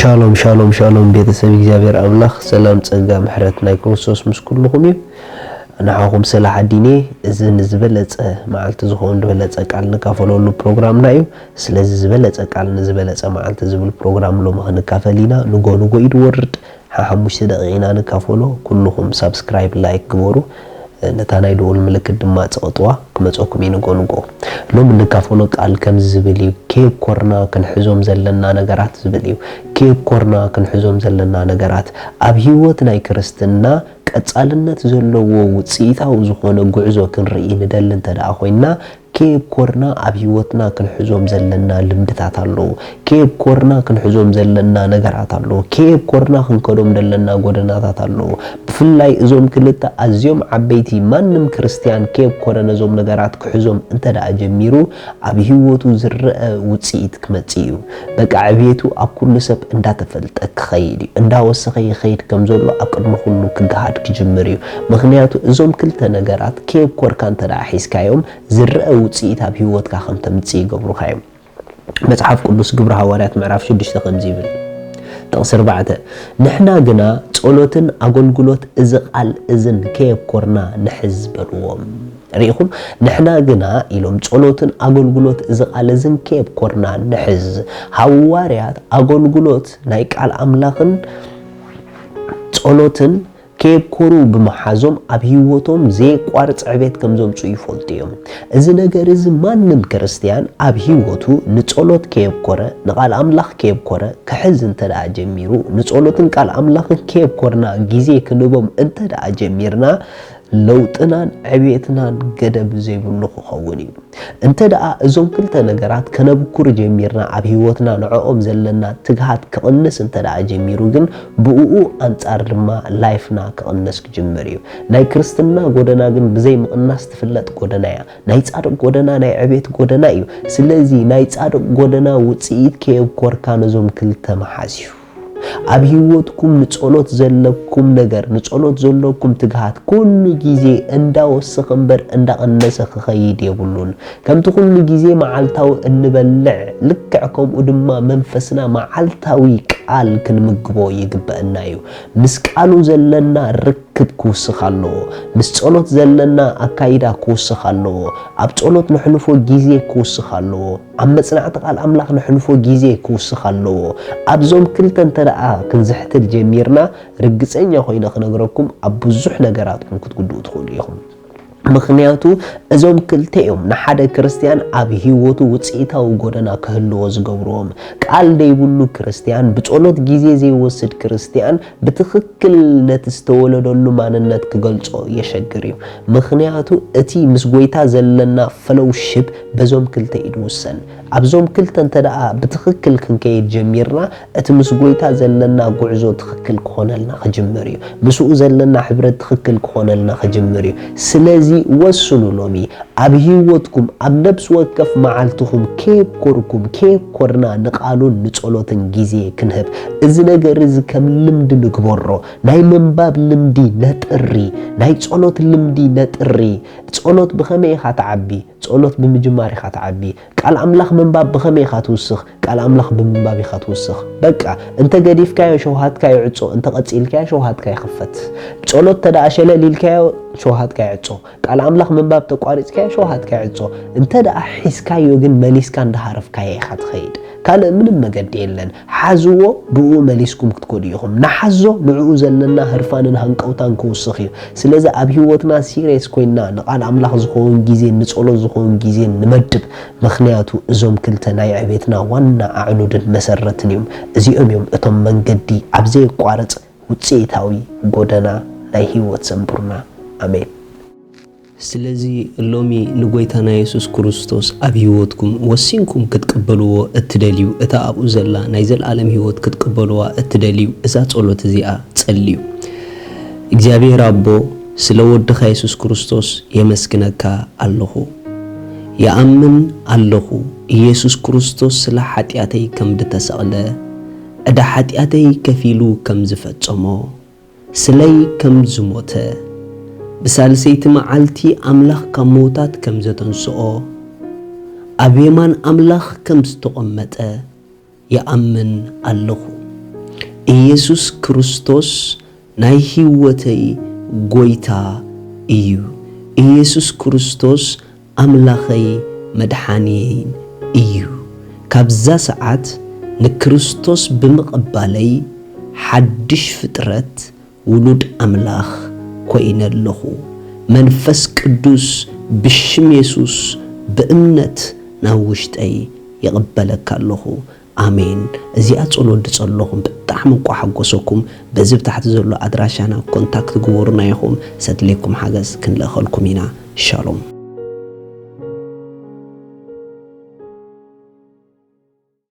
ሻሎም ሻሎም ሻሎም ቤተሰብ እግዚአብሔር አምላክ ሰላም ጸጋ ምሕረት ናይ ክርስቶስ ምስ ኩልኩም እዩ ንዓኹም ሰላሕ ዲኔ እዝን ዝበለጸ መዓልቲ ዝሆን ዝበለጸ ቃል ንካፈለሉ ፕሮግራምና እዩ ስለዚ ዝበለጸ ቃል ንዝበለጸ መዓልቲ ዝብል ፕሮግራም ሎ መኽንካፈሊና ንጎ ይድወርድ ሓሙሽተ ደቂቃ ንካፈሎ ኩልኩም ሰብስክራይብ ላይክ ግበሩ ነታናይ ደወል ምልክት ድማ ጸቅጥዋ ክመጾኩም ይንጎ ሎም ንካፈሎ ቃል ከም ዝብል እዩ ኬብ ኮርና ክንሕዞም ዘለና ነገራት ዝብል እዩ ኬብ ኮርና ክንሕዞም ዘለና ነገራት ኣብ ህይወት ናይ ክርስትና ቀጻልነት ዘለዎ ውጽኢታው ዝኾነ ጉዕዞ ክንርኢ ንደል እንተዳኣ ኮይና ኬብ ኮርና ኣብ ህይወትና ክንሕዞም ዘለና ልምድታት አሎ ኬብ ኮርና ክንሕዞም ዘለና ነገራት አሎ ኬብ ኮርና ክንከዶም ዘለና ጎደናታት አሎ ብፍላይ እዞም ክልተ ኣዝዮም ዓበይቲ ማንም ክርስቲያን ኬብ ኮርና ዞም ነገራት ክሕዞም እንተዳኣ ጀሚሩ ኣብ ህይወቱ ዝረአ ውጽኢት ክመጽእ እዩ በቃ ዕብየቱ ኣብ ኩሉ ሰብ እንዳተፈልጠ ክኸይድ እንዳወሰኸ ይኸይድ ከም ዘሎ ኣብ ቅድሚ ኩሉ ክገሃድ ክጅምር እዩ ምክንያቱ እዞም ክልተ ነገራት ኬብ ኮርካ እንተዳኣ ሒስካዮም ዝረአ ውጽኢት ኣብ ህይወትካ ከም ተምጽእ ይገብሩካ እዮም መጽሐፍ ቅዱስ ግብረ ሐዋርያት ምዕራፍ 6 ከምዚ ይብል ጥቅስ 4 ንሕና ግና ጸሎትን አገልግሎት እዚ ቃል እዝን ኬብ ኮርና ንሕዝ በልዎም ሪኢኹም ንሕና ግና ኢሎም ጸሎትን አገልግሎት እዚ ቃል እዝን ኬብ ኮርና ንሕዝ ሐዋርያት አገልግሎት ናይ ቃል አምላኽን ጸሎትን ኬብ ኮሩ በመሓዞም ኣብ ህይወቶም ዘይቋርጽ ዕቤት ከም ዘምጹ ይፈልጡ እዮም እዚ ነገር እዚ ማንም ክርስቲያን ኣብ ህይወቱ ንጸሎት ኬብ ኮረ ንቃል አምላኽ ኬብ ኮረ ክሕዝ እንተዳኣ ጀሚሩ ንጸሎትን ቃል አምላኽን ኬብ ኮርና ግዜ ክንቦም እንተዳኣ ጀሚርና ለውጥናን ዕቤትናን ገደብ ዘይብሉ ክኸውን እዩ እንተዳኣ እዞም ክልተ ነገራት ከነብኩር ጀሚርና ኣብ ህይወትና ንዕኦም ዘለና ትግሃት ክቕንስ እንተዳኣ ጀሚሩ ግን ብኡኡ አንጻር ድማ ላይፍና ክቕንስ ክጅምር እዩ ናይ ክርስትና ጎደና ግን ብዘይ ምቕናስ ትፍለጥ ጎደና እያ ናይ ጻድቅ ጎደና ናይ ዕቤት ጎደና እዩ ስለዚ ናይ ጻድቅ ጎደና ውጽኢት ኬብ ኮርካ ነዞም ክልተ መሓዝዩ ኣብ ህይወትኩም ንጸሎት ዘለኩም ነገር ንጸሎት ዘለኩም ትግሃት ኩሉ ግዜ እንዳወሰኸ እምበር እንዳቀነሰ ክኸይድ የብሉን ከምቲ ኩሉ ግዜ መዓልታዊ እንበልዕ ልክዕ ከምኡ ድማ መንፈስና መዓልታዊ ቃል ክንምግቦ ይግበአና እዩ ምስ ቃሉ ዘለና ርክብ ክውስኽ ኣለዎ ምስ ጸሎት ዘለና ኣካይዳ ክውስኽ ኣለዎ ኣብ ጸሎት ንሕልፎ ግዜ ክውስኽ ኣለዎ ኣብ መጽናዕቲ ቃል አምላኽ ንሕልፎ ግዜ ክውስኽ ኣለዎ ኣብዞም ክልተ እንተዳኣ ክንዝሕትል ጀሚርና ርግጸኛ ኮይነ ክነግረኩም ኣብ ብዙሕ ነገራትኩም ክትጉድኡ ትኽእሉ ኢኹም ምክንያቱ እዞም ክልተ እዮም ንሓደ ክርስቲያን ኣብ ህይወቱ ውጽኢታዊ ጎደና ክህልዎ ዝገብርዎም ቃል ደይብሉ ክርስቲያን ብጸሎት ግዜ ዘይወስድ ክርስቲያን ብትኽክል ነቲ ዝተወለደሉ ማንነት ክገልጾ የሸግር እዩ ምክንያቱ እቲ ምስ ጎይታ ዘለና ፈሎውሺፕ በዞም ክልተ ይድውሰን ኣብዞም ክልተ እንተዳኣ ብትኽክል ክንከይድ ጀሚርና እቲ ምስ ጎይታ ዘለና ጉዕዞ ትኽክል ክኾነልና ክጅምር እዩ ምስኡ ዘለና ሕብረት ትኽክል ክኾነልና ክጅምር እዩ ስለዚ ወስኑ ሎሚ ኣብ ህይወትኩም ኣብ ነብስ ወከፍ መዓልትኩም ኬብ ኮርኩም ኬብ ኮርና ንቃሉን ንጸሎትን ግዜ ክንህብ እዚ ነገር እዚ ከም ልምዲ ንግበሮ ናይ መንባብ ልምዲ ነጥሪ ናይ ጸሎት ልምዲ ነጥሪ ጸሎት ብኸመይ ኢኻ ተዓቢ ጸሎት ብምጅማር ኢኻ ተዓቢ ቃል አምላኽ መንባብ ብኸመይ ኢኻ ትውስኽ ቃል አምላኽ ብምንባብ ኢኻ ትውስኽ በቃ እንተ ገዲፍካዮ ሸውሃትካዮ ዕጾ እንተ ቀጺልካዮ ሸውሃትካዮ ይኽፈት ጸሎት ተዳኣ ሸለሊልካዮ ሸውሃትካዮ ዕጾ ቃል አምላኽ መንባብ ተቋሪጽካዮ ሸውሃትካዮ ዕጾ እንተ ደኣ ሒስካዮ ግን መሊስካ እንዳሃረፍካዮ ኢኻ ትኸይድ ካልእ ምንም መገዲ የለን ሓዝዎ ብኡ መሊስኩም ክትከዱ ኢኹም ንሓዞ ንዕኡ ዘለና ህርፋንን ሃንቀውታን ክውስኽ እዩ ስለዚ ኣብ ህይወትና ሲሪየስ ኮይና ንቃል አምላኽ ዝኸውን ግዜ ንጸሎት ዝኸውን ግዜ ንመድብ ምክንያቱ እዞም ክልተ ናይ ዕቤትና ዋና ኣዕኑድን መሰረትን እዮም እዚኦም እዮም እቶም መንገዲ ኣብ ዘይቋረጽ ውጽኢታዊ ጎደና ናይ ህይወት ዘንብሩና ኣሜን ስለዚ ሎሚ ንጎይታና ኢየሱስ ክርስቶስ ኣብ ህይወትኩም ወሲንኩም ክትቀበልዎ እትደልዩ እታ ኣብኡ ዘላ ናይ ዘለዓለም ህይወት ክትቀበልዋ እትደልዩ እዛ ጸሎት እዚኣ ጸልዩ እግዚአብሔር አቦ ስለ ወድኻ ኢየሱስ ክርስቶስ የመስግነካ ኣለኹ يأمن الله ኢየሱስ ክርስቶስ ስለ ኃጢአተይ ከም ዝተሰቀለ እዳ ኃጢአተይ ከፊሉ ከም ዝፈጸሞ ስለይ ከም ዝሞተ بسالسيت معالتي أملاخ كموتات كم زتنسؤ أبيمان أملاخ كم استقمت يأمن الله ኢየሱስ ክርስቶስ ናይ ህይወተይ ጎይታ እዩ ኢየሱስ ክርስቶስ አምላኸይ መድኃኒይ እዩ ካብዛ ሰዓት ንክርስቶስ ብምቕባለይ ሓድሽ ፍጥረት ውሉድ አምላኽ ኮይነለኹ መንፈስ ቅዱስ ብሽም ኢየሱስ በእምነት ናብ ውሽጠይ ይቕበለካ ኣለኹ አሜን እዚኣ ጸሎት ድጸለኹም ብጣዕሚ ቋሓጎሰኩም በዚ ታሕቲ ዘሎ አድራሻና ኮንታክት ግበሩና ይኹም ሰድለይኩም ሓገዝ ክንለኸልኩም ኢና ሻሎም